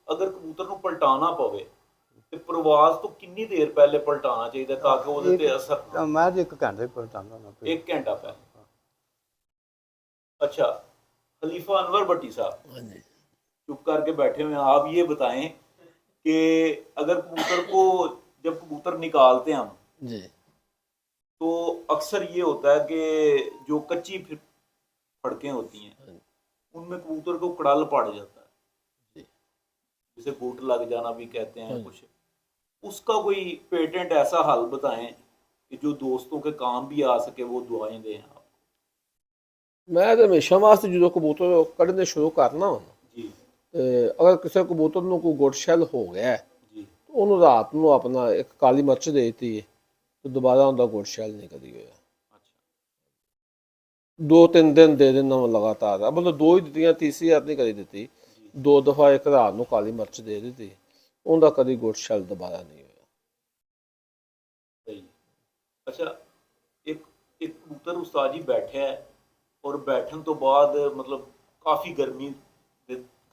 ਅਗਰ ਕਬੂਤਰ ਨੂੰ ਪਲਟਾਣਾ ਪਵੇ ਤੇ ਪ੍ਰਵਾਸ ਤੋਂ ਕਿੰਨੀ ਦੇਰ ਪਹਿਲੇ ਪਲਟਾਣਾ ਚਾਹੀਦਾ ਤਾਂ ਕਿ ਉਹਦੇ ਤੇ ਅਸਰ ਨਾ? ਮੈਂ ਤਾਂ 1 ਘੰਟੇ ਪਲਟਾਉਂਦਾ ਨਾ। 1 ਘੰਟਾ ਪਹਿਲੇ। अच्छा, खलीफा अनवर भट्टी साहब चुप करके बैठे हुए हैं, आप ये बताएं कि अगर कबूतर को जब कबूतर निकालते हैं हम जी तो अक्सर ये होता है कि जो कच्ची फड़कें होती हैं उनमें कबूतर को कड़ल पड़ जाता है, जिसे गोट लग जाना भी कहते हैं कुछ। उसका कोई पेटेंट ऐसा हल बताएं कि जो दोस्तों के काम भी आ सके, वो दुआएं दें आप। मैं तो हमेशा वास्ते जो कबूतर कढ़ने शुरू करना जी अगर किसी कबूतर ਨੂੰ ਕੋਈ ਗੁੱਟ ਸ਼ੈਲ ਹੋ ਗਿਆ जी ਉਹਨੂੰ ਰਾਤ ਨੂੰ ਆਪਣਾ ਇੱਕ ਕਾਲੀ ਮਿਰਚ ਦੇ ਦਿੱਤੀ ਤੇ ਦੁਬਾਰਾ ਉਹਦਾ ਗੁੱਟ ਸ਼ੈਲ ਨਹੀਂ ਕਦੀ ਹੋਇਆ। अच्छा 2-3 ਦਿਨ ਦੇ ਦੇਣਾ ਲਗਾਤਾਰ, ਮਤਲਬ 2 ਹੀ ਦਿੱਤੀਆਂ, ਤੀਸਰੀ ਰਾਤ ਨਹੀਂ ਕਦੀ ਦਿੱਤੀ। 2 ਦਫਾ ਇੱਕ ਰਾਤ ਨੂੰ ਕਾਲੀ ਮਿਰਚ ਦੇ ਦਿੱਤੀ, ਉਹਦਾ ਕਦੀ ਗੁੱਟ ਸ਼ੈਲ ਦੁਬਾਰਾ ਨਹੀਂ ਹੋਇਆ। सही। अच्छा, एक एक कबूतर उस्ताद जी बैठा है और बैठन तो बाद मतलब काफ़ी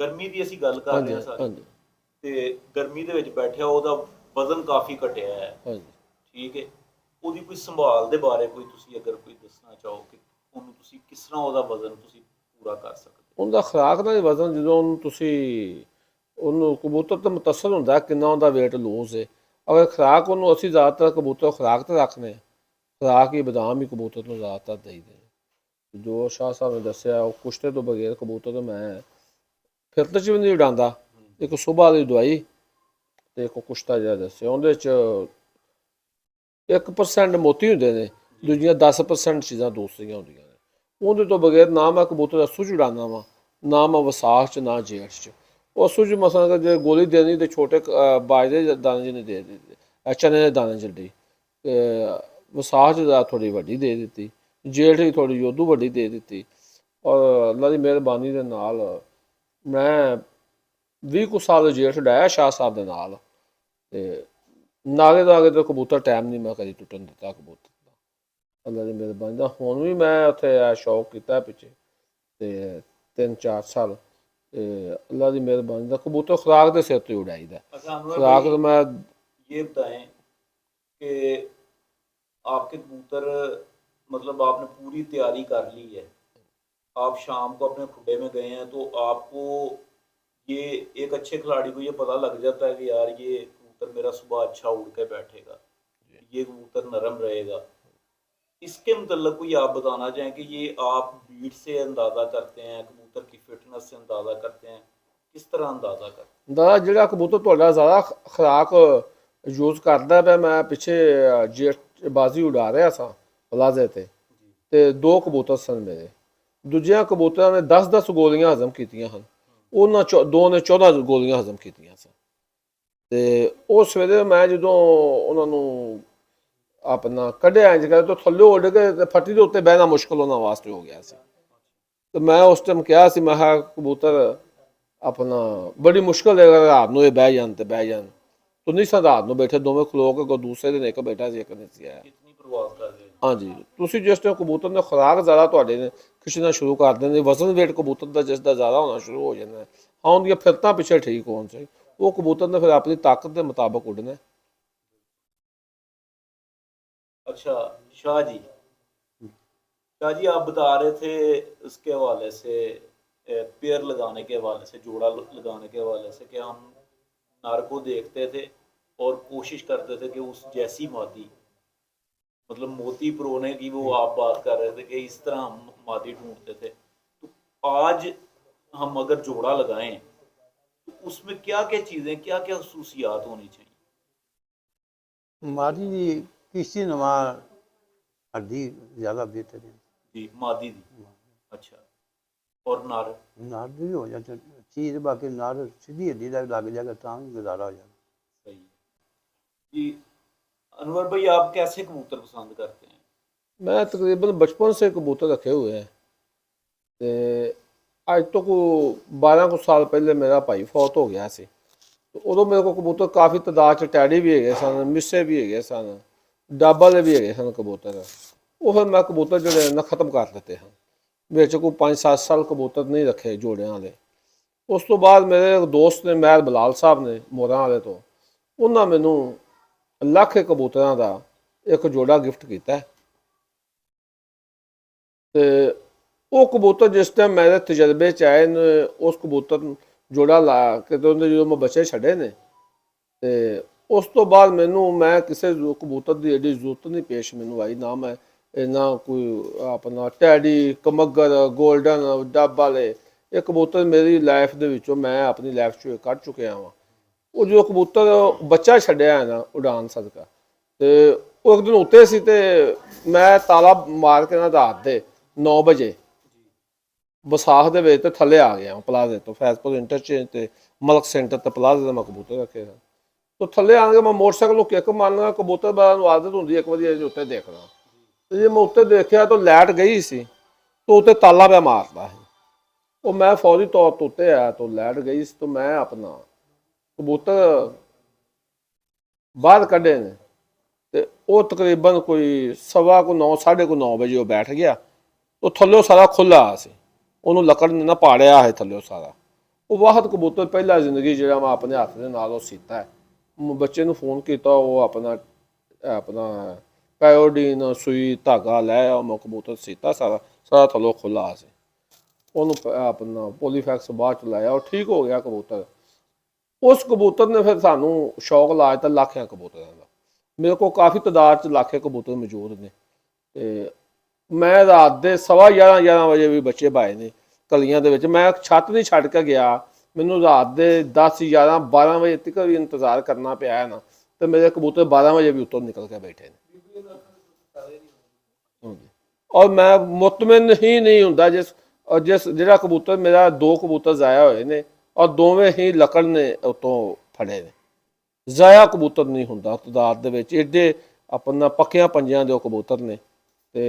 ਗਰਮੀ ਦੀ ਅਸੀਂ ਗੱਲ ਕਰ ਰਹੇ ਹਾਂ ਸਾਰੇ, ਤੇ ਗਰਮੀ ਦੇ ਵਿੱਚ ਬੈਠਿਆ ਉਹਦਾ ਵਜ਼ਨ ਕਾਫੀ ਘਟਿਆ ਹੈ, ਠੀਕ ਹੈ। ਉਹਦੀ ਕੋਈ ਸੰਭਾਲ ਦੇ ਬਾਰੇ ਕੋਈ ਤੁਸੀਂ ਅਗਰ ਕੋਈ ਦੱਸਣਾ ਚਾਹੋ ਕਿ ਉਹਨੂੰ ਤੁਸੀਂ ਕਿਸ ਤਰ੍ਹਾਂ ਉਹਦਾ ਵਜ਼ਨ ਤੁਸੀਂ ਪੂਰਾ ਕਰ ਸਕਦੇ? ਉਹਦਾ ਖੁਰਾਕ ਦਾ ਵਜ਼ਨ ਜਦੋਂ ਉਹਨੂੰ ਤੁਸੀਂ ਉਹਨੂੰ ਕਬੂਤਰ ਤੇ ਮੁਤਸਰ ਹੁੰਦਾ ਕਿੰਨਾ ਉਹਦਾ weight ਲੂਜ਼ ਹੈ। ਅਗਰ ਖੁਰਾਕ ਉਹਨੂੰ ਅਸੀਂ ਜ਼ਿਆਦਾਤਰ ਕਬੂਤਰ ਖੁਰਾਕ ਤੇ ਰੱਖਦੇ ਹਾਂ, ਖੁਰਾਕ ਹੀ ਬਦਾਮ ਹੀ ਕਬੂਤਰ ਨੂੰ ਜ਼ਿਆਦਾਤਰ ਦੇਈਦੇ। ਜੋ ਸ਼ਾਹ ਸਾਹਿਬ ਨੇ ਦੱਸਿਆ ਉਹ ਕੁਸ਼ਤੇ ਤੋਂ ਬਗੈਰ ਕਬੂਤਰ ਤੋਂ ਮੈਂ ਫਿਰਤ 'ਚ ਵੀ ਨਹੀਂ ਉਡਾਉਂਦਾ। ਇੱਕ ਸੁਬਾਹ ਦੀ ਦਵਾਈ ਤੇ ਇੱਕ ਕੁਸ਼ਤਾ ਜਿਹੜਾ ਦੱਸਿਆ ਉਹਦੇ 'ਚ 1% ਮੋਤੀ ਹੁੰਦੇ ਨੇ, ਦੂਜੀਆਂ 10% ਚੀਜ਼ਾਂ ਦੂਸਰੀਆਂ ਹੁੰਦੀਆਂ ਨੇ। ਉਹਦੇ ਤੋਂ ਬਗੈਰ ਨਾ ਮੈਂ ਕਬੂਤਰ ਅਸੂ 'ਚ ਉਡਾਉਂਦਾ ਵਾਂ, ਨਾ ਮੈਂ ਵਿਸਾਖ 'ਚ, ਨਾ ਜੇਠ 'ਚ। ਉਹ ਅਸੂ 'ਚ ਮਸਲਾ ਜੇ ਗੋਲੀ ਦੇਣੀ ਤੇ ਛੋਟੇ ਬਾਜਰੇ ਦੇ ਦਾਣੇ ਜਿਹਨੇ ਦੇ ਦਿੱਤੇ, ਚਨੇ ਦੇ ਦਾਣੇ ਜਲਦੀ, ਵਿਸਾਖ 'ਚ ਥੋੜ੍ਹੀ ਵੱਡੀ ਦੇ ਦਿੱਤੀ, ਜੇਠ ਹੀ ਥੋੜ੍ਹੀ ਉਦੋਂ ਵੱਡੀ ਦੇ ਦਿੱਤੀ। ਔਰ ਅੱਲਾ ਦੀ ਮਿਹਰਬਾਨੀ ਦੇ ਨਾਲ ਮੈਂ 20 ਕੁ ਸਾਲ ਜੇਠ ਉਡਾਇਆ ਸ਼ਾਹ ਸਾਹਿਬ ਦੇ ਨਾਲ, ਤੇ ਨਾਲੇ ਤੋਂ ਆਗੇ ਤੋਂ ਕਬੂਤਰ ਟਾਈਮ ਨਹੀਂ ਮੈਂ ਕਦੀ ਟੁੱਟਣ ਦਿੱਤਾ ਕਬੂਤਰ ਦਾ, ਅੱਲਾ ਦੀ ਮਿਹਰਬਾਨੀ ਦਾ। ਹੁਣ ਵੀ ਮੈਂ ਉੱਥੇ ਸ਼ੌਕ ਕੀਤਾ ਪਿੱਛੇ ਤੇ 3-4 ਸਾਲ, ਤੇ ਅੱਲਾ ਦੀ ਮਿਹਰਬਾਨੀ ਦਾ ਕਬੂਤਰ खुराक के सिर पर उड़ाईदा। खुराक तो मैं ये बताएं कि आपके कबूतर मतलब आपने पूरी तैयारी कर ली है, आप शाम को अपने खुड्डे में गए हैं, तो आपको ये एक अच्छे खिलाड़ी को ये पता लग जाता है कि यार ये कबूतर मेरा सुबह अच्छा उड़ के बैठेगा, ये कबूतर नरम रहेगा। इसके मतलब कोई आप बताना चाहें कि ये आप बीट से अंदाज़ा करते हैं, कबूतर की फिटनेस से अंदाज़ा करते हैं, किस तरह अंदाज़ा करते हैं? ਦਾ ਜਿਹੜਾ ਕਬੂਤਰ ਤੁਹਾਡਾ ਜ਼ਿਆਦਾ ਖੁਰਾਕ ਯੂਜ਼ ਕਰਦਾ ਪਿਆ, ਮੈਂ ਪਿੱਛੇ ਜੇਠ ਬਾਜ਼ੀ ਉਡਾ ਰਿਹਾ ਸਾਂ ਪਲਾਜ਼ੇ ਤੇ 2 ਕਬੂਤਰ ਸਨ ਮੇਰੇ। ਦੂਜਿਆਂ ਕਬੂਤਰਾਂ ਨੇ 10-10 ਗੋਲੀਆਂ ਹਜ਼ਮ ਕੀਤੀਆਂ ਹਨ, ਉਹਨਾਂ 2 ਨੇ 14 ਗੋਲੀਆਂ ਹਜ਼ਮ ਕੀਤੀਆਂ ਸਨ। ਤੇ ਉਹ ਸਵੇਰੇ ਮੈਂ ਜਦੋਂ ਉਹਨਾਂ ਨੂੰ ਆਪਣਾ ਕੱਢਿਆ ਇੰਝ ਕਰ ਤੋਂ ਥੱਲੇ ਉੱਡ ਕੇ ਤੇ ਫੱਟੀ ਦੇ ਉੱਤੇ ਬਹਿਣਾ ਮੁਸ਼ਕਲ ਉਹਨਾਂ ਵਾਸਤੇ ਹੋ ਗਿਆ ਸੀ। ਤੇ ਮੈਂ ਉਸ ਟਾਈਮ ਕਿਹਾ ਸੀ, ਮੈਂ ਕਿਹਾ ਕਬੂਤਰ ਆਪਣਾ ਬੜੀ ਮੁਸ਼ਕਲ ਹੈ ਰਾਤ ਨੂੰ ਇਹ ਬਹਿ ਜਾਣ ਤੇ ਬਹਿ ਜਾਣ। ਤੂੰ ਨਹੀਂ ਸਾਂ ਰਾਤ ਨੂੰ ਬੈਠੇ ਦੋਵੇਂ ਖਲੋ ਕੇ, ਕੋਈ ਦੂਸਰੇ ਦਿਨ ਇੱਕ ਬੈਠਾ ਸੀ, ਇੱਕ ਨਹੀਂ ਸੀ ਆਇਆ। कितनी प्रवास कर रहे हैं? ਹਾਂਜੀ, ਤੁਸੀਂ ਜਿਸ ਟਾਈਮ ਕਬੂਤਰ ਨੇ ਖੁਰਾਕ ਜ਼ਿਆਦਾ ਤੁਹਾਡੇ ਨੇ ਖਿੱਚਣਾ ਸ਼ੁਰੂ ਕਰ ਦਿੰਦੇ, ਵਜ਼ਨ ਵੇਟ ਕਬੂਤਰ ਦਾ ਜਿਸ ਦਾ ਜ਼ਿਆਦਾ ਹੋਣਾ ਸ਼ੁਰੂ ਹੋ ਜਾਂਦਾ, ਹਾਂ ਉਹਦੀਆਂ ਫਿਰਤਾਂ ਪਿੱਛੇ ਠੀਕ ਹੋਣ ਚਾਹੀਦੀ, ਉਹ ਕਬੂਤਰ ਨੇ ਫਿਰ ਆਪਣੀ ਤਾਕਤ ਦੇ ਮੁਤਾਬਕ ਉੱਡਣਾ। अच्छा शाह जी, शाह जी आप बता रहे थे उसके हवाले से, पेयर लगाने के हवाले से, जोड़ा लगाने के हवाले से, कि हम नर को देखते थे और कोशिश करते थे कि उस जैसी मादी मतलब मोती परोने की वो आप बात कर रहे थे कि इस तरह हम मादी ढूंढते थे। तो आज हम अगर जोड़ा लगाएं तो उसमें क्या क्या चीज़ें, क्या क्या खसूसियात होनी चाहिए? मादी दी किसी नवा हड्डी ज़्यादा बेहतर है जी, मादी दी। अच्छा, और नर? नार भी हो जाता चीज़, बाकी नार सीधी हड्डी लग जाएगा तो भी गुजारा हो जाएगा। सही जी। अनवर भाई, आप कैसे कबूतर पसंद करते हैं? मैं तकरीबन बचपन से कबूतर रखे हुए हैं, तो आज तो को 12 कुछ साल पहले मेरा भाई फौत हो गया सी, तो उदों मेरे को कबूतर काफ़ी तादाद च टैडी भी है सन, मिस्से भी है सन, डाबा दे भी है सन कबूतर। वो फिर मैं कबूतर जो ना ख़त्म कर दिते हैं, बिच को 5-7 साल कबूतर नहीं रखे जोड़ियां वाले। ਉਸ ਤੋਂ ਬਾਅਦ ਮੇਰੇ ਦੋਸਤ ਨੇ ਮਹਿਰ ਬਲਾਲ ਸਾਹਿਬ ਨੇ ਮੋਰਾਂ ਵਾਲੇ ਤੋਂ, ਉਹਨਾਂ ਮੈਨੂੰ ਲੱਖ ਕਬੂਤਰਾਂ ਦਾ ਇੱਕ ਜੋੜਾ ਗਿਫਟ ਕੀਤਾ। ਤੇ ਉਹ ਕਬੂਤਰ ਜਿਸ ਟਾਈਮ ਮੇਰੇ ਤਜਰਬੇ 'ਚ ਆਏ ਨੇ, ਉਸ ਕਬੂਤਰ ਜੋੜਾ ਲਾ ਕੇ ਤੇ ਉਹਦੇ ਜਦੋਂ ਮੈਂ ਬੱਚੇ ਛੱਡੇ ਨੇ, ਤੇ ਉਸ ਤੋਂ ਬਾਅਦ ਮੈਂ ਕਿਸੇ ਕਬੂਤਰ ਦੀ ਐਡੀ ਜ਼ਰੂਰਤ ਨਹੀਂ ਪੇਸ਼ ਮੈਨੂੰ ਆਈ, ਨਾ ਮੈਂ ਨਾ ਕੋਈ ਆਪਣਾ ਟੈਡੀ, ਕਮੱਗਰ, ਗੋਲਡਨ, ਡੱਬ ਵਾਲੇ। ਇਹ ਕਬੂਤਰ ਮੇਰੀ ਲਾਈਫ ਦੇ ਵਿੱਚੋਂ ਮੈਂ ਆਪਣੀ ਲਾਈਫ 'ਚੋਂ ਕੱਢ ਚੁੱਕਿਆ ਵਾਂ। ਉਹ ਜੋ ਕਬੂਤਰ ਬੱਚਾ ਛੱਡਿਆ ਹੈ ਨਾ ਉਡਾਨ ਸਦਕਾ, ਤੇ ਉਹ ਇੱਕ ਦਿਨ ਉੱਤੇ ਸੀ ਤੇ ਮੈਂ ਤਾਲਾ ਮਾਰ ਕੇ ਨਾ ਰਾਤ ਦੇ 9 ਵਜੇ ਵਿਸਾਖ ਦੇ ਵਿੱਚ ਤੇ ਥੱਲੇ ਆ ਗਿਆ ਪਲਾਜ਼ੇ ਤੋਂ, ਫੈਜ਼ਪੁਰ ਇੰਟਰਚੇਂਜ ਤੇ ਮਲਕ ਸੈਂਟਰ ਤੇ ਪਲਾਜ਼ੇ ਦਾ ਮੈਂ ਕਬੂਤਰ ਰੱਖੇ ਸਨ। तो थले आने मैं मोटरसाइकिल किक मारना, कबूतर बार आदत होंगी एक बार उत्ते देखना, तो जे मैं उत्ते देखा तो लाइट गई सी तो उत्ते ताला पे मारता है। तो मैं फौरी तौर पर उत्ते आया तो लाइट गई सी, तो मैं अपना कबूतर बाहर कढ़े ने, तो वो तकरीबन कोई 9:15 9:30 बजे वो बैठ गया। तो थल्लों सारा खुला सी, उन्होंने लकड़ ने ना पाड़िया है थल्लों सारा। वो वाहद कबूतर पहला जिंदगी जो मैं अपने हाथ के नाल सीता है। बच्चे नूं फोन किया, वो अपना पैओडीन सूई धागा लै मैं कबूतर सीता सारा सारा थल्लों खुला सी। उन्होंने अपना पोलीफैक्स बाद च लाया और ठीक हो गया कबूतर। उस कबूतर ने फिर सानू शौक ला दिता लाखियां कबूतरों का। मेरे को काफ़ी तादाद च लाखे कबूतर मौजूद ने। मैं रात के 11:15 बजे भी बच्चे पाए ने कलियां दे विच। मैं छत नहीं छड्ड के गया, मैनू रात के 10 11 12 बजे तक भी इंतजार करना पिया है ना, तो मेरे कबूतर 12 बजे भी उत्तों निकल के बैठे ने। और मैं मुतमिन ही नहीं हुंदा जिस जिहड़ा कबूतर मेरा 2 कबूतर ज़ाया होए ने और दोवें ही लकड़ ने उत्तों फड़े ने। ज़ाया कबूतर नहीं हुंदा तादाद दे विच, एडे अपना पक्कियां पंजियां दे कबूतर ने। ते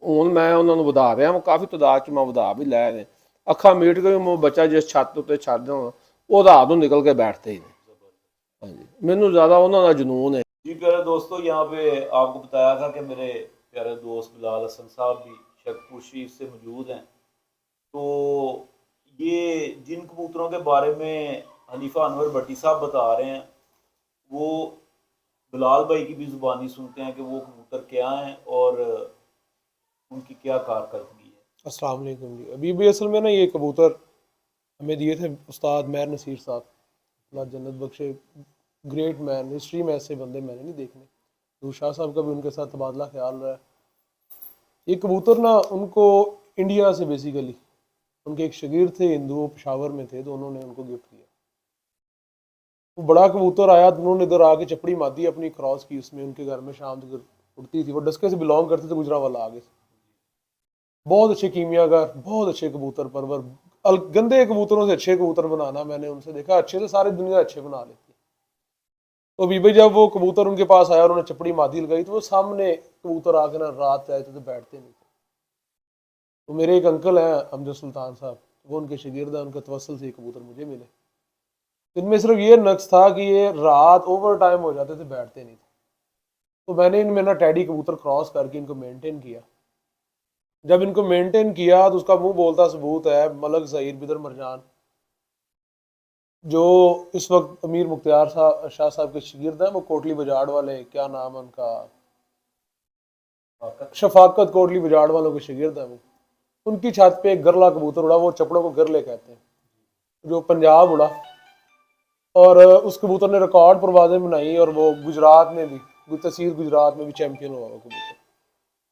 हुण मैं उन्होंने वधा रहा, मैं काफ़ी तादाद च मैं वधा भी लै ने। अखा मीट के भी बच्चा जिस छत उत्ते छड्ड देवां वो रात नूं निकल के बैठते ही ने। हाँ जी, मैनू ज़्यादा उन्हां दा जुनून है जी। प्यारे दोस्तों, यहाँ पे आपको बताया था कि मेरे प्यारे दोस्त बिलाल हसन साहब भी शेखपुर शरीफ से मौजूद हैं। तो ये जिन कबूतरों के बारे में हनीफा अनवर भट्टी साहब बता रहे हैं, वो बिलाल भाई की भी ज़ुबानी सुनते हैं कि वो कबूतर क्या हैं और उनकी क्या कारकर्दगी है। अस्सलाम वालेकुम जी। अभी भी असल में ना ये कबूतर हमें दिए थे उस्ताद महर नसीर साहब, अल्लाह जन्नत बख्शे, ग्रेट मैन। हिस्ट्री में ऐसे बंदे मैंने नहीं देखने। तो शाह साहब का भी उनके साथ तबादला ख्याल रहा है। ये कबूतर ना उनको इंडिया से बेसिकली उनके एक शागिर्द थे हिंदू, वो पेशावर में थे, तो उन्होंने उनको गिफ्ट किया। वो बड़ा कबूतर आया तो उन्होंने इधर आके चपड़ी मादी अपनी क्रॉस की, उसमें उनके घर में शाम तक उड़ती थी। वो डस्के से बिलोंग करते थे, गुजरांवाला आगे से। बहुत अच्छे कीमियागर, बहुत अच्छे कबूतर परवर। गंदे कबूतरों से अच्छे कबूतर बनाना मैंने उनसे देखा। अच्छे से सारी दुनिया अच्छे बना लेती है। तो अभी भाई जब वो कबूतर उनके पास आया, उन्होंने चपड़ी मादी लगाई, तो वो सामने कबूतर आके ना रात आए थे तो बैठते नहीं थे। तो मेरे एक अंकल हैं अमजद सुल्तान साहब, वो उनके शागिर्द हैं, उनके तवस्सुल से ये कबूतर मुझे मिले। इनमें सिर्फ ये नक्स था कि ये रात ओवर टाइम हो जाते थे, बैठते नहीं थे। तो मैंने इनमें ना टैडी कबूतर क्रॉस करके इनको मेंटेन किया। जब इनको मेंटेन किया तो उसका मुंह बोलता सबूत है मलक ज़हीर बिदर मरजान, जो इस वक्त अमीर मुख्तियार शाह साहब के शागिर्द हैं। वो कोटली बजाड़ वाले, क्या नाम है उनका, शफाकत कोटली बजाड़ वालों के शागिर्द हैं। वो उनकी छत पे एक गरला कबूतर उड़ा, वो चपड़ों को गरले कहते हैं, जो पंजाब उड़ा। और उस कबूतर ने रिकॉर्ड परवाज़ें बनाई और वो गुजरात में भी, तहसील गुजरात में भी चैम्पियन हुआ वो कबूतर।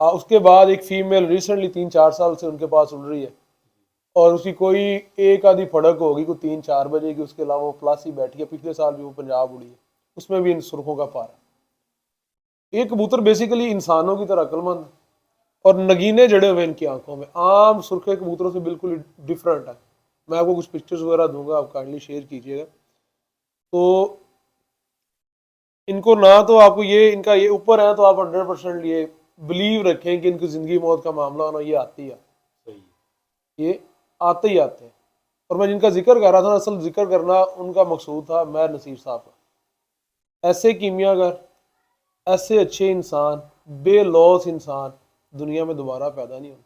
उसके बाद एक फीमेल रिसेंटली 3-4 साल से उनके पास उड़ रही है, और उसकी कोई एक आधी फड़क होगी, कोई 3-4 बजे की। उसके अलावा वो प्लासी बैठी है। पिछले साल भी वो पंजाब उड़ी है, उसमें भी इन सुर्खों का पारा। ये कबूतर बेसिकली इंसानों की तरह अक्लमंद और नगीने जड़े हुए इनकी आंखों में, आम सुर्खे कबूतरों से बिल्कुल डिफरेंट है। मैं आपको कुछ पिक्चर्स वगैरह दूंगा, आप काइंडली शेयर कीजिएगा। तो इनको ना तो आपको ये इनका ये ऊपर है तो आप 100% ये बिलीव रखें कि इनकी ज़िंदगी मौत का मामला होना ये आते ही आते, ये आते ही आते हैं। और मैं जिनका जिक्र कर रहा था, असल जिक्र करना उनका मकसूद था महर नसीर साहब का। ऐसे कीमियागर, ऐसे अच्छे इंसान, बेलौस इंसान दुनिया में दोबारा पैदा नहीं होते।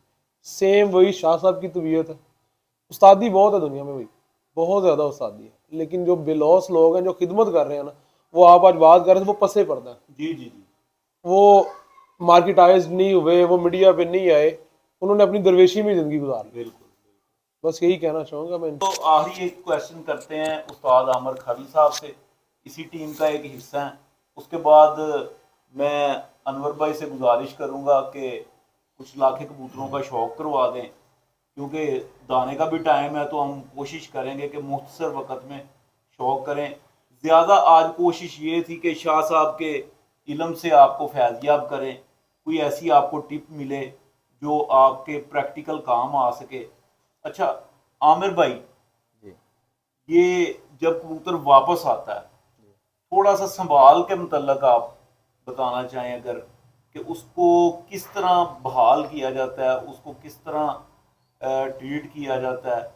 सेम वही शाह साहब की तबीयत है, उस्तादी बहुत है दुनिया में भाई। बहुत ज़्यादा उस्तादी है, लेकिन जो बेलौस लोग हैं जो खिदमत कर रहे हैं ना, वो आप आज बात कर रहे थे, वो पसे पड़ता है, जी जी जी, वो मार्केटाइज नहीं हुए, वो मीडिया पे नहीं आए, उन्होंने अपनी दरवेशी में ज़िंदगी गुजार ली। बिल्कुल। बस यही कहना चाहूँगा मैं। तो आखिरी एक क्वेश्चन करते हैं उस्ताद आमिर खालिद साहब से, इसी टीम का एक हिस्सा हैं। उसके बाद मैं अनवर भाई से गुजारिश करूंगा कि कुछ लाखे कबूतरों का शौक करवा दें, क्योंकि दाने का भी टाइम है, तो हम कोशिश करेंगे कि मुख्तसर वक्त में शौक करें। ज़्यादा आज कोशिश ये थी कि शाह साहब के इल्म से आपको फैज़याब करें, कोई ऐसी आपको टिप मिले जो आपके प्रैक्टिकल काम आ सके। अच्छा आमिर भाई, ये जब कबूतर वापस आता है, थोड़ा सा संभाल के मतलब आप बताना चाहें अगर, कि उसको किस तरह बहाल किया जाता है, उसको किस तरह ट्रीट किया जाता है,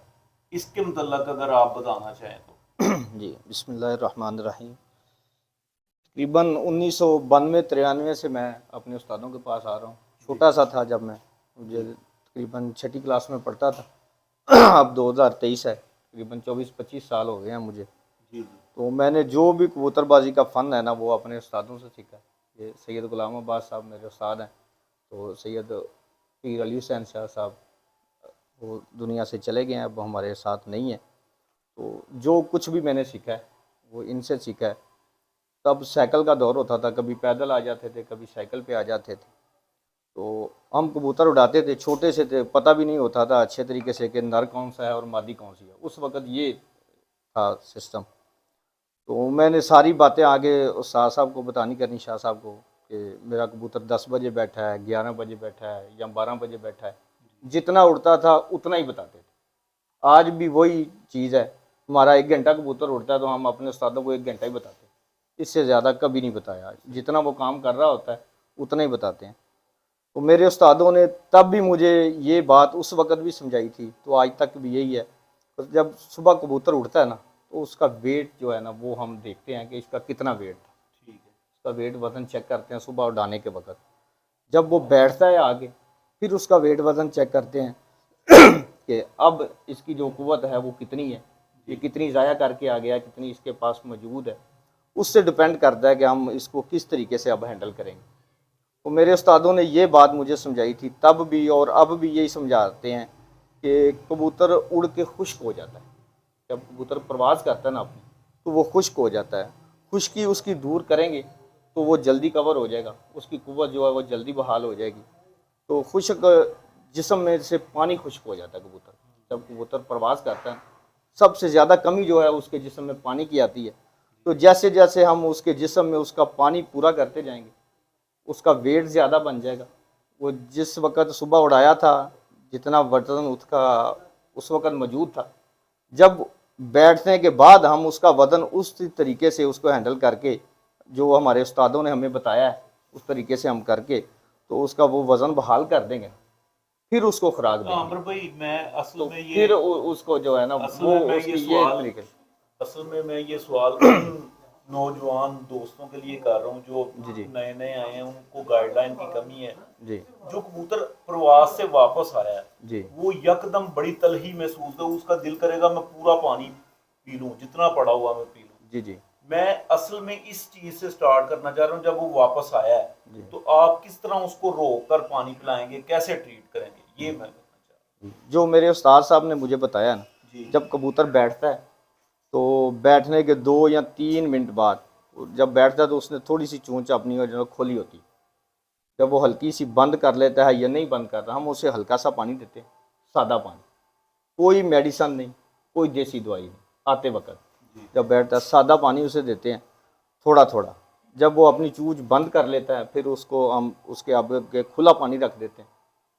इसके मतलब अगर आप बताना चाहें तो। जी, बिस्मिल्लाहिर्रहमानिर्रहीम। तकरीबन 1992-93 से मैं अपने उस्तादों के पास आ रहा हूँ। छोटा सा था जब मैं, मुझे तकरीबन 6ठी क्लास में पढ़ता था। अब 2023 है, तकरीबन 24-25 साल हो गए हैं मुझे। जी जी, तो मैंने जो भी कबूतरबाजी का फ़न है ना, वो अपने उस्तादों से सीखा है। ये सैयद गुलाम अब्बास साहब मेरे उस्ताद हैं, तो सैयद पीर अली हुसैन शाह साहब वो दुनिया से चले गए हैं, अब हमारे साथ नहीं है। तो जो कुछ भी मैंने सीखा है वो इनसे सीखा है। तब साइकिल का दौर होता था, कभी पैदल आ जाते थे, कभी साइकिल पे आ जाते थे। तो हम कबूतर उड़ाते थे, छोटे से थे, पता भी नहीं होता था अच्छे तरीके से कि नर कौन सा है और मादी कौन सी है। उस वक़्त ये था सिस्टम। तो मैंने सारी बातें आगे उस शाह साहब को बतानी करनी, शाह साहब को, कि मेरा कबूतर 10 बजे बैठा है, 11 बजे बैठा है या 12 बजे बैठा है। जितना उड़ता था उतना ही बताते थे। आज भी वही चीज़ है, हमारा 1 घंटा कबूतर उड़ता है तो हम अपने उस्तादों को 1 घंटा ही बताते हैं, इससे ज़्यादा कभी नहीं बताया। जितना वो काम कर रहा होता है उतना ही बताते हैं। तो मेरे उस्तादों ने तब भी मुझे ये बात उस वक़्त भी समझाई थी, तो आज तक भी यही है। तो जब सुबह कबूतर उड़ता है ना, तो उसका वेट जो है ना, वो हम देखते हैं कि इसका कितना वेट था। ठीक है। उसका वेट वज़न चेक करते हैं सुबह उड़ाने के वक़्त। जब वो बैठता है आगे, फिर उसका वेट वज़न चेक करते हैं कि अब इसकी जो कुव्वत है वो कितनी है, ये कितनी ज़ाया करके आ गया, कितनी इसके पास मौजूद है। उससे डिपेंड करता है कि हम इसको किस तरीके से अब हैंडल करेंगे। तो मेरे उस्तादों ने ये बात मुझे समझाई थी तब भी, और अब भी यही समझाते हैं कि कबूतर उड़ के खुश्क हो जाता है। जब कबूतर प्रवास करता है ना अपनी, तो वो खुश्क हो जाता है। खुश्की उसकी दूर करेंगे तो वो जल्दी कवर हो जाएगा, उसकी कुव्वत जो है वो जल्दी बहाल हो जाएगी। तो खुश्क जिस्म में से पानी खुश्क हो जाता है कबूतर। जब कबूतर प्रवास करता है, सबसे ज़्यादा कमी जो है उसके जिस्म में पानी की आती है। तो जैसे जैसे हम उसके जिस्म में उसका पानी पूरा करते जाएंगे, उसका वेट ज़्यादा बन जाएगा। वो जिस वक़्त सुबह उड़ाया था, जितना वज़न उसका उस वक़्त मौजूद था, जब बैठने के बाद हम उसका वज़न उस तरीके से उसको हैंडल करके, जो हमारे उस्तादों ने हमें बताया है उस तरीके से हम करके, तो उसका वो वज़न बहाल कर देंगे, फिर उसको खुराक देंगे। आमिर भाई, मैं असल तो में ये फिर उसको जो है ना, असल वो में मैं उसकी ये ये सवाल तरीके से। असल में मैं ये सवाल उन नौजवान दोस्तों के लिए कर रहा हूँ जो जी जी नए नए आए हैं, उनको गाइडलाइन की कमी है। जी जो कबूतर प्रवास से वापस आया है, जी वो यकदम बड़ी तलही महसूस है, उसका दिल करेगा मैं पूरा पानी पी लूं, जितना पड़ा हुआ मैं पी लूं। जी जी मैं असल में इस चीज से स्टार्ट करना चाह रहा हूँ। जब वो वापस आया जी। है, तो आप किस तरह उसको रोक कर पानी पिलाएंगे, कैसे ट्रीट करेंगे, ये मैं करना चाह रहा जो मेरे उस्ताद साहब ने मुझे बताया ना, हूँ। जी जब कबूतर बैठता है तो बैठने के 2 या 3 मिनट बाद, जब बैठता है तो उसने थोड़ी सी चोंच अपनी और जो खोली होती है, जब वो हल्की सी बंद कर लेता है या नहीं बंद करता, हम उसे हल्का सा पानी देते हैं, सादा पानी, कोई मेडिसन नहीं, कोई देसी दवाई नहीं। आते वक्त जब बैठता है सादा पानी उसे देते हैं, थोड़ा थोड़ा। जब वो अपनी चूंच बंद कर लेता है, फिर उसको हम उसके आगे खुला पानी रख देते हैं।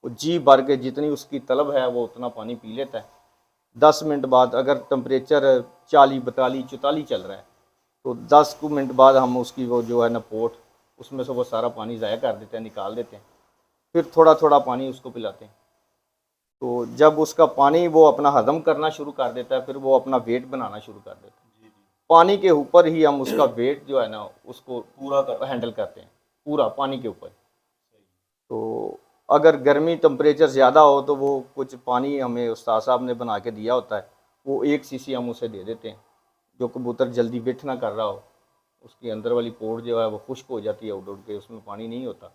वो जी भर के जितनी उसकी तलब है वो उतना पानी पी लेता है। 10 मिनट बाद अगर टेम्परेचर 40, 42, 44 चल रहा है, तो 10 मिनट बाद हम उसकी वो जो है ना पोट, उसमें से वो सारा पानी ज़ाया कर देते हैं, निकाल देते हैं। फिर थोड़ा थोड़ा पानी उसको पिलाते हैं। तो जब उसका पानी वो अपना हज़म करना शुरू कर देता है, फिर वो अपना वेट बनाना शुरू कर देता है। पानी के ऊपर ही हम उसका वेट जो है ना उसको पूरा कर हैंडल करते हैं, पूरा पानी के ऊपर। तो अगर गर्मी टेम्परेचर ज़्यादा हो तो वो कुछ पानी हमें उस्ताद साहब ने बना के दिया होता है, वो 1 सीसी हम उसे दे देते हैं। जो कबूतर जल्दी बिठ ना कर रहा हो, उसकी अंदर वाली पोर्ट जो है वो खुश्क हो जाती है, उड़ उड़ के उसमें पानी नहीं होता,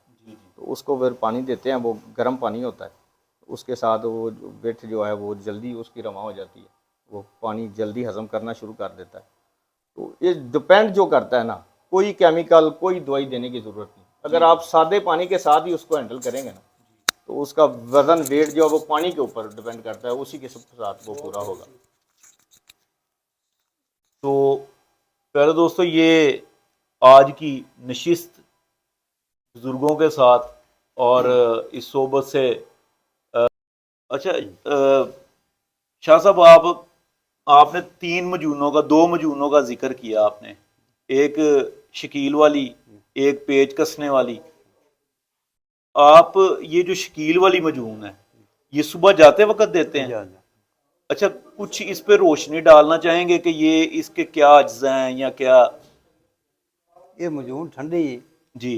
तो उसको फिर पानी देते हैं, वो गर्म पानी होता है, उसके साथ वो बिठ जो है वो जल्दी उसकी रवा हो जाती है, वो पानी जल्दी हज़म करना शुरू कर देता है। तो ये डिपेंड जो करता है ना, कोई केमिकल कोई दवाई देने की ज़रूरत नहीं। अगर आप सादे पानी के साथ ही उसको हैंडल करेंगे ना, तो उसका वज़न वेट जो है वो पानी के ऊपर डिपेंड करता है, उसी के साथ वो पूरा होगा। तो प्यारे दोस्तों, ये आज की नशिस्त बुजुर्गों के साथ और इस सोबत से अच्छा शाह साहब, आपने 3 मजूनों का 2 मजूनों का जिक्र किया आपने, एक शकील वाली, एक पेच कसने वाली। आप ये जो शकील वाली मजून है, ये सुबह जाते वक्त देते हैं? जा जा। अच्छा, कुछ इस पे रोशनी डालना चाहेंगे कि ये इसके क्या अज्जा हैं या क्या? ये मजून ठंडी जी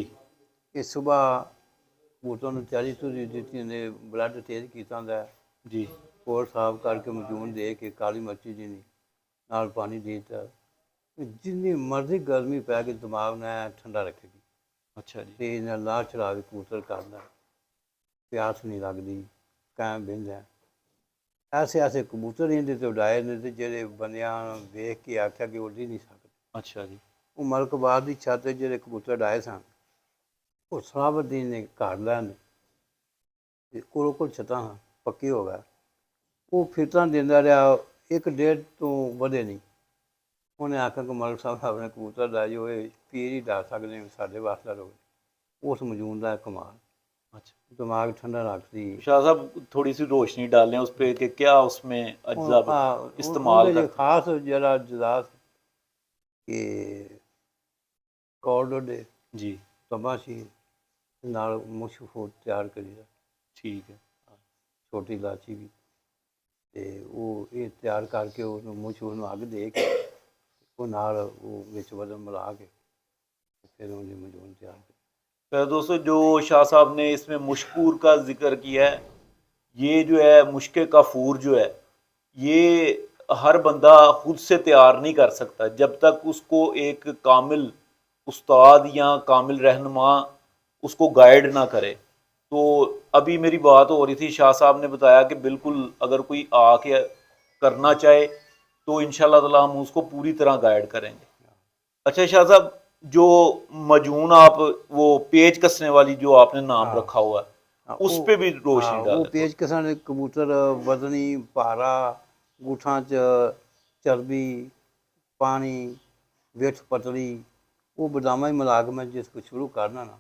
ਇਹ ਸਵੇਰ ਬੂਟਾਂ ਨੂੰ ਤਿਆਰੀ ਤੁਰੀ ਦਿੱਤੀ ਨੇ, ਬਲੱਡ ਤੇਜ਼ ਕੀਤਾ ਹੁੰਦਾ ਹੈ, ਜੀ ਕੋਲ ਸਾਫ਼ ਕਰਕੇ ਮਜੂਨ ਦੇ ਕੇ ਕਾਲੀ ਮਿਰਚੀ ਜੀ ਨਾਲ ਪਾਣੀ ਦੇ ਦਿੱਤਾ, ਜਿੰਨੀ ਮਰਜ਼ੀ ਗਰਮੀ ਪੈ ਕੇ ਦਿਮਾਗ ਨੂੰ ਐਂ ਠੰਡਾ ਰੱਖੇਗੀ। ਅੱਛਾ ਜੀ। ਤੇ ਨਾਲ ਲਾਹ ਚੜਾ ਕੇ ਕਬੂਤਰ ਕਰਦਾ, ਪਿਆਸ ਨਹੀਂ ਲੱਗਦੀ, ਕਾਇਮ ਬਹਿੰਦਾ। ਐਸੇ ਐਸੇ ਕਬੂਤਰ ਇਹਦੇ ਤੇ ਉਡਾਏ ਨੇ ਤੇ ਜਿਹੜੇ ਬੰਦਿਆਂ ਵੇਖ ਕੇ ਆਖਿਆ ਕਿ ਉੱਡ ਹੀ ਨਹੀਂ ਸਕਦੇ। ਅੱਛਾ ਜੀ। ਉਹ ਮਲਕਬਾਦ ਦੀ ਛੱਤ ਤੇ ਜਿਹੜੇ ਕਬੂਤਰ ਉਡਾਏ ਸਨ, ਉਹ ਸਲਾਹਬਦੀਨ ਨੇ ਘਰ ਲੈਣ ਤੇ ਕੋਲ ਛੱਤਾਂ ਪੱਕੀ ਹੋ ਗਿਆ। ਉਹ ਫਿਰਤਾਂ ਦਿੰਦਾ ਰਿਹਾ, 1.5 ਤੋਂ ਵਧੇ ਨਹੀਂ। ਉਹਨੇ ਆਖਿਆ ਕਿ ਮਲਕ ਸਾਹਿਬ ਆਪਣੇ ਕਬੂਤਰ ਦਾ ਜੋ ਇਹ ਪੀਰ ਹੀ ਡਾ ਸਕਦੇ ਨੇ, ਸਾਡੇ ਵਾਸਤੇ ਰੋਕ। ਉਸ ਮਜੂਨ ਦਾ ਕਮਾਲ, अच्छा दिमाग ठंडा रखती। शाह साहब, थोड़ी सी रोशनी डालें उस पर कि क्या उसमें अज्जा इस्तेमाल जो करते खास जरा जदात कि कॉर्डोडे जी तमाशी नाल मुशफूत तैयार करीदा, ठीक है। छोटी इलाची भी ते वो ये तैयार करके उसनूं मुशफूत नूं अग दे के वो नाल वो विच बदन मिला के फिर उन्हें मजून तैयार कर। तो दोस्तों, जो शाह साहब ने इसमें मुश्कूर का जिक्र किया है, ये जो है मुश्के काफूर जो है, ये हर बंदा खुद से तैयार नहीं कर सकता जब तक उसको एक कामिल उस्ताद या कामिल रहनुमा उसको गाइड ना करे। तो अभी मेरी बात हो रही थी, शाह साहब ने बताया कि बिल्कुल अगर कोई आके करना चाहे तो इंशाल्लाह ताला हम उसको पूरी तरह गाइड करेंगे। अच्छा शाह साहब, जो मजून आप वो पेच कसने वाली जो आपने नाम हाँ। रखा हुआ है, उस वो- पे भी रोशनी हाँ, वो डालें। पेच किसान कबूतर वजनी भारा, गुठा च चर्बी, पानी, विठ पतली, वो बदामा ही मिला के मैं जिसको शुरू करना ना,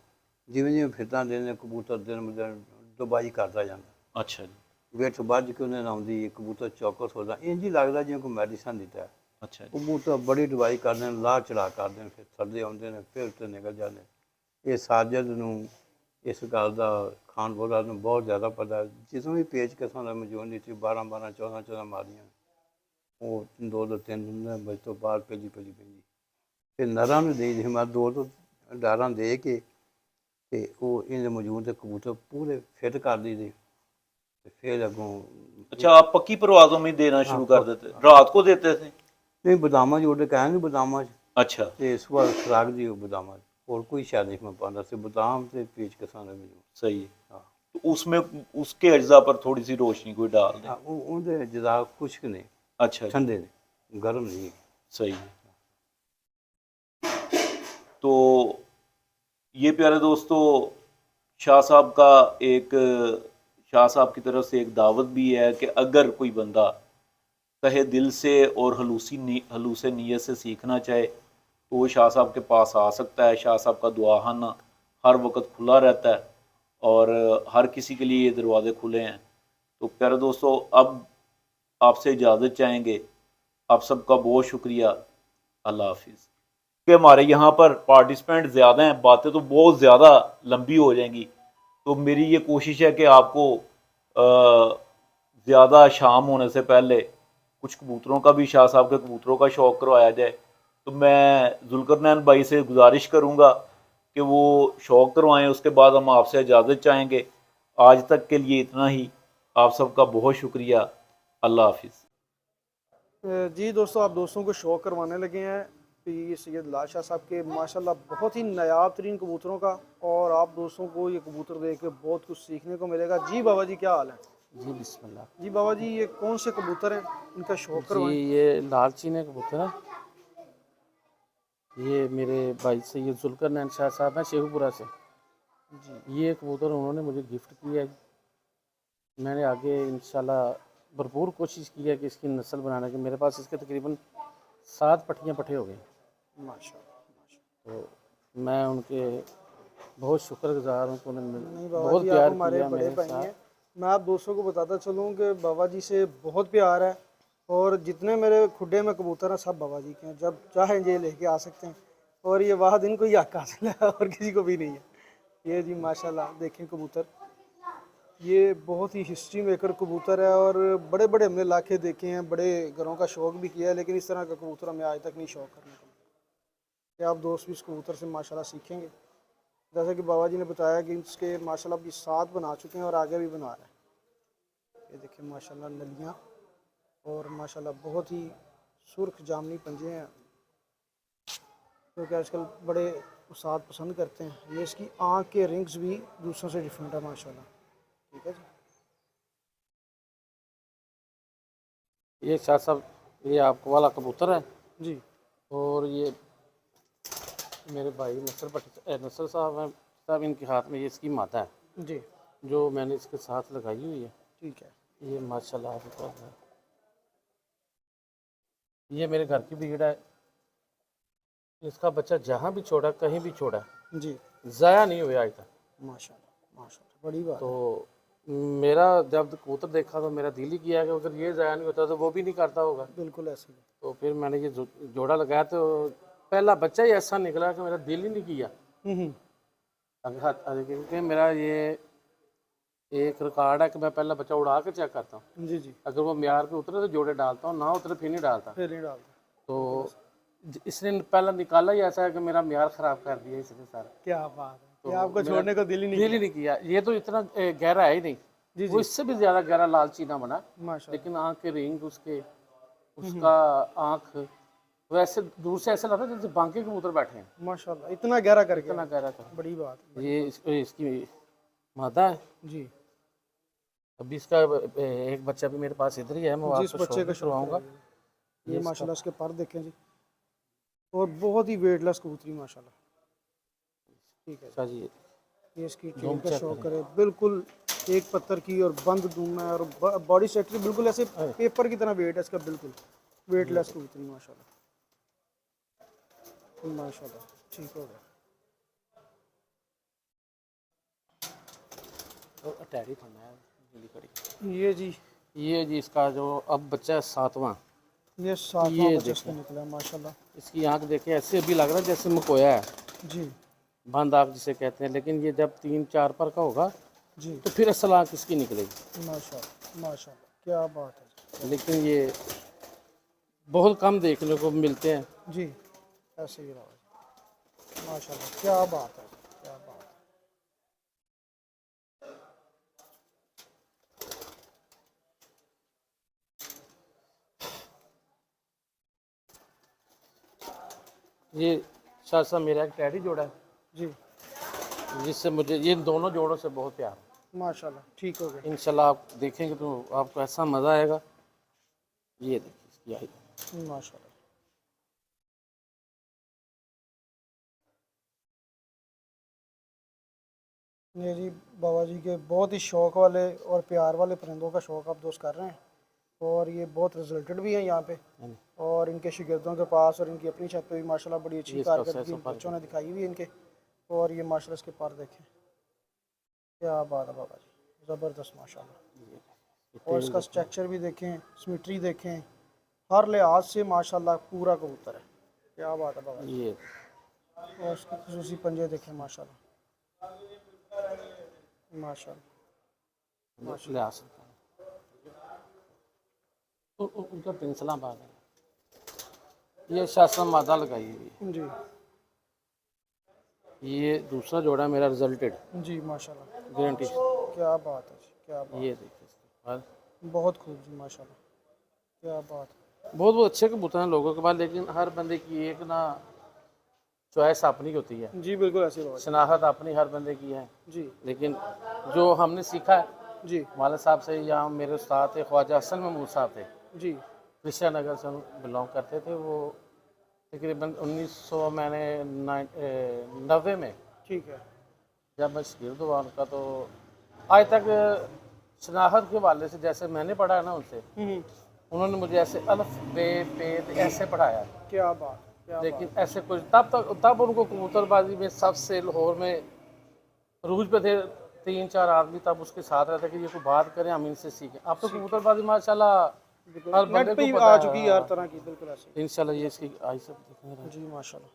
जिमें जिमें फिरता दिन कबूतर दिन ब दिन दुबाई करता जाता। अच्छा जी। विठ बज के उन्हें आउंदी, कबूतर चौकस होता, इंज ही लगता जिवें कोई मैडिसन दिता है। अच्छा जी। कबूतर बड़ी दवाई करते हैं, लाह चढ़ा करते हैं, फिर थल्ले आते हैं, फिर उत्ते निकल जाते हैं। ये साजिद नूं इस गल का खान बोला ਨੂੰ बहुत ज़्यादा पता है। जिसों भी पेच किसान का मजून दी थी 12 14 मारियां, वो 2 3 दिन बज तो बाद पहली पैंदी फिर नरां नूं दे दी। मैं 2 डारां दे के ते वो इन मजून के कबूतर पूरे फिट कर दी थी। फिर अगों अच्छा, आप पक्की परवाजों में देना शुरू कर देते, रात को देते थे? नहीं बदामा जो उड़े कहेंगे बदामा अच्छा ते सुबह खुराक दी बदामा और कोई शायद नहीं मैं पाता से बादाम से पेच किसान में सही है। हाँ। तो उसमें उसके अज्जा पर थोड़ी सी रोशनी कोई डाल दें। हाँ, उनके जदा खुश्क ने, अच्छा जी, ठंडे ने, गर्म नहीं। सही है। तो ये प्यारे दोस्तों, शाह साहब का एक शाह साहब की तरफ से एक दावत भी है कि अगर कोई बंदा तहे दिल से और हलूस नीयत से सीखना चाहे तो वो शाह साहब के पास आ सकता है। शाह साहब का दुआखाना हर वक्त खुला रहता है और हर किसी के लिए ये दरवाजे खुले हैं। तो प्यारे दोस्तों, अब आपसे इजाज़त चाहेंगे। आप सबका बहुत शुक्रिया। अल्लाह हाफिज़। कि हमारे यहाँ पर पार्टिसिपेंट ज़्यादा हैं, बातें तो बहुत ज़्यादा लंबी हो जाएंगी, तो मेरी ये कोशिश है कि आपको ज़्यादा शाम होने से पहले कुछ कबूतरों का भी, शाह साहब के कबूतरों का शौक़ करवाया जाए। तो मैं जुल्करनैन भाई से गुजारिश करूँगा कि वो शौक़ करवाएं, उसके बाद हम आपसे इजाज़त चाहेंगे। आज तक के लिए इतना ही। आप सबका बहुत शुक्रिया। अल्लाह हाफिज़। जी दोस्तों, आप दोस्तों को शौक करवाने लगे हैं पीर सैयद लाल शाह साहब के माशाल्लाह बहुत ही नायाब तरीन कबूतरों का, और आप दोस्तों को ये कबूतर देख के बहुत कुछ सीखने को मिलेगा। जी बाबा जी, क्या हाल है? जी बिस्मिल्लाह। जी बाबा जी, ये कौन से कबूतर हैं, इनका शौक जी करवाएं। ये लाल चीने कबूतर है। ये मेरे भाई सैयद जुल्करनैन शाह साहब हैं शेखुपुरा से। जी ये कबूतर उन्होंने मुझे गिफ्ट किया है। मैंने आगे इंशाल्लाह भरपूर कोशिश की है कि इसकी नस्ल बनाने की। मेरे पास इसके तकरीबन 7 पट्टियाँ पट्टे हो गए। माशाल्लाह। तो मैं उनके बहुत शुक्रगुजार हूँ कि उन्होंने नहीं बाबा बहुत जी, आप प्यार हमारे किया बड़े मेरे भाई साथ। हैं। मैं आप दोस्तों को बताता चलूँ कि बाबा जी से बहुत प्यार है, और जितने मेरे खुडे में कबूतर हैं सब बाबा जी के हैं। जब चाहें ये लेके आ सकते हैं, और ये वाहद इनको ही हक हासिल है और किसी को भी नहीं है। ये जी माशाल्लाह देखें कबूतर, ये बहुत ही हिस्ट्री मेकर कबूतर है, और बड़े बड़े हमने लाखे देखे हैं, बड़े घरों का शौक भी किया है, लेकिन इस तरह का कबूतर हमें आज तक नहीं शौक करने को मिला। कि आप दोस्त भी इस कबूतर से माशाल्लाह सीखेंगे। जैसा कि बाबा जी ने बताया कि इसके माशाल्लाह अभी 7 बना चुके हैं और आगे भी बना रहे हैं। ये देखिए माशाल्लाह नलियाँ, और माशाल्लाह बहुत ही सुर्ख जामनी पंजे हैं, क्योंकि आजकल बड़े उस्ताद पसंद करते हैं। ये इसकी आँख के रिंग्स भी दूसरों से डिफरेंट है माशाल्लाह। ठीक है जी। ये शाह साहब ये आपको वाला कबूतर है। जी और ये मेरे भाई नसर साहब हैं साहब, इनके हाथ में ये इसकी माता है जी जो मैंने इसके साथ लगाई हुई है। ठीक है। ये माशाल्लाह है। ये मेरे घर की भीड़ है। इसका बच्चा जहाँ भी छोड़ा, कहीं भी छोड़ा, जी ज़ाया नहीं हुआ आज तक। माशाल्लाह माशाल्लाह, बड़ी बात है। तो मेरा जब कबूतर देखा तो मेरा दिल ही किया कि अगर ये ज़ाया नहीं होता तो वो भी नहीं करता होगा। बिल्कुल ऐसे ही। तो फिर मैंने ये जोड़ा लगाया तो पहला बच्चा ही ऐसा निकला कि मेरा दिल ही नहीं किया। हम्म। क्योंकि मेरा ये एक रिकॉर्ड है कि मैं पहला बच्चा उड़ा के चेक करता हूँ। जी जी, अगर वो म्यार पे उतरे तो जोड़े डालता हूँ, ना उतरे फिर नहीं डालता। फिर नहीं डालते। तो इसने पहला निकाला ही ऐसा है कि मेरा म्यार ख़राब कर दिया इसने सारा। क्या बात है, तो ये आपको मेरा छोड़ने को दिल ही नहीं दिल ही नहीं किया। ये तो इतना गहरा है ही नहीं। जी वो इससे भी ज़्यादा गहरा लाल चीना बना, किया। माशाल्लाह। लेकिन आँख के रिंग उसके, उसका आँख वैसे दूर से ऐसा लगता है जैसे बांके कबूतर बैठे हैं, माशाल्लाह, इतना गहरा करके। इतना गहरा था। बड़ी बात है। ये इसकी मादा है। जी अभी इसका एक बच्चा भी मेरे पास इधर ही है, मैं जिस आपको बच्चे का शो करवाऊंगा। ये माशाल्लाह इसके पर देखें जी, और बहुत ही वेटलेस कबूतरी माशाल्लाह। ठीक है। अच्छा जी, ये इसकी दम टेल का चेक शौक करें। करे, बिल्कुल एक पत्थर की और बंद दूम है, और बॉडी स्ट्रक्चर बिल्कुल ऐसे पेपर की तरह वेट है इसका, बिल्कुल वेटलेस कबूतरी माशाल्लाह माशाल्लाह। ठीक हो गया। तो अटैरी फंडा है नीली कड़ी। ये जी इसका जो अब बच्चा है 7वां। ये 7वां ये बच्चा इसका देखें। निकला है माशाल्लाह। इसकी आंख देखे ऐसे अभी लग रहा है जैसे मकोया है, जी बंद आंख जिसे कहते हैं, लेकिन ये जब 3-4 पर का होगा जी तो फिर असल आंख इसकी निकलेगी। माशाल्लाह माशाल्लाह, क्या बात है। लेकिन ये बहुत कम देखने को मिलते हैं। जी ऐसे ही रहा माशाल्लाह, क्या बात है, क्या बात है। ये शाह साहब मेरा एक टैडी जोड़ा है जी जिससे मुझे ये दोनों जोड़ों से बहुत प्यार है। माशाल्लाह, ठीक हो गया। इंशाल्लाह आप देखेंगे तो आपको ऐसा मज़ा आएगा। ये देखिए इसकी आई। माशाल्लाह। ये जी बाबा जी के बहुत ही शौक वाले और प्यार वाले परिंदों का शौक आप दोस्त कर रहे हैं, और ये बहुत रिजल्टेड भी हैं यहाँ पे, और इनके शागिर्दों के पास और इनकी अपनी छत पे भी माशाल्लाह बड़ी अच्छी इसका कारकर्दगी सैर सफारी बच्चों ने दिखाई हुई है इनके। और ये माशाल्लाह इसके पर देखें, क्या बात है बाबा जी, ज़बरदस्त माशाल्लाह। और इसका स्ट्रक्चर भी देखें, सिमेट्री देखें, हर लिहाज से माशाल्लाह पूरा कबूतर है। क्या बात है बाबा जी। ये और उसके खसूसी पंजे देखें माशाल्लाह माशाल्लाह। ले आ सकता है। उनका पिंसला बाग है। ये शासन मादा लगाई हुई है। जी ये दूसरा जोड़ा मेरा रिजल्टेड जी माशाल्लाह, गारंटी। क्या बात है जी, क्या बात। ये देखिए इसके बाद बहुत खूब जी माशाल्लाह, क्या बात है। बहुत बहुत अच्छे कबूतर हैं लोगों के पास, लेकिन हर बंदे की एक ना चॉइस अपनी होती है, जी बिल्कुल ऐसी बात शनाख्त अपनी हर बंदे की है। जी लेकिन जो हमने सीखा है जी वालिद साहब से, या मेरे उस्ताद थे ख्वाजा हसन महमूद साहब थे, जी कृष्णा नगर से बिलोंग करते थे वो। तकरीबन 1900 मैंने 90 में ठीक है। जब मैं शागिर्द हुआ उनका, तो आज तक शनाख्त के वाले से जैसे मैंने पढ़ा है ना उनसे, उन्होंने मुझे ऐसे अल्फ बे पे ऐसे पढ़ाया, क्या बात, क्या लेकिन ऐसे कुछ तब उनको कबूतरबाजी में सबसे लाहौर में रूज पे थे 3-4 आदमी, तब उसके साथ रहते कि ये कोई बात करें हम इनसे सीखें। अब तो कबूतरबाजी माशाल्लाह हर बंदे नेट पे को ही पता आ है। चुकी है हर तरह की, बिल्कुल ऐसे इंशाल्लाह ये इसकी आई सब देखेंगे। जी माशाल्लाह।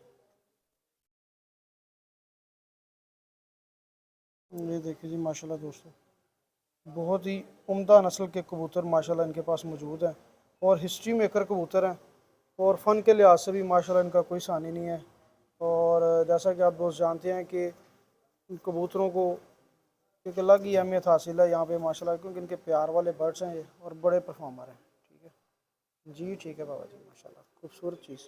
ये देखिए जी माशाल्लाह दोस्तों, बहुत ही उम्दा नस्ल के कबूतर माशाल्लाह इनके पास मौजूद हैं, और हिस्ट्री मेकर कबूतर हैं, और फ़न के लिहाज से भी माशाल्लाह इनका कोई सानी नहीं है। और जैसा कि आप दोस्त जानते हैं कि इन कबूतरों को एक अलग ही अहमियत हासिल है यहाँ पे माशाल्लाह, क्योंकि इनके प्यार वाले बर्ड्स हैं ये, और बड़े परफॉर्मर हैं। ठीक है जी, ठीक है बाबा जी, माशाल्लाह खूबसूरत चीज़।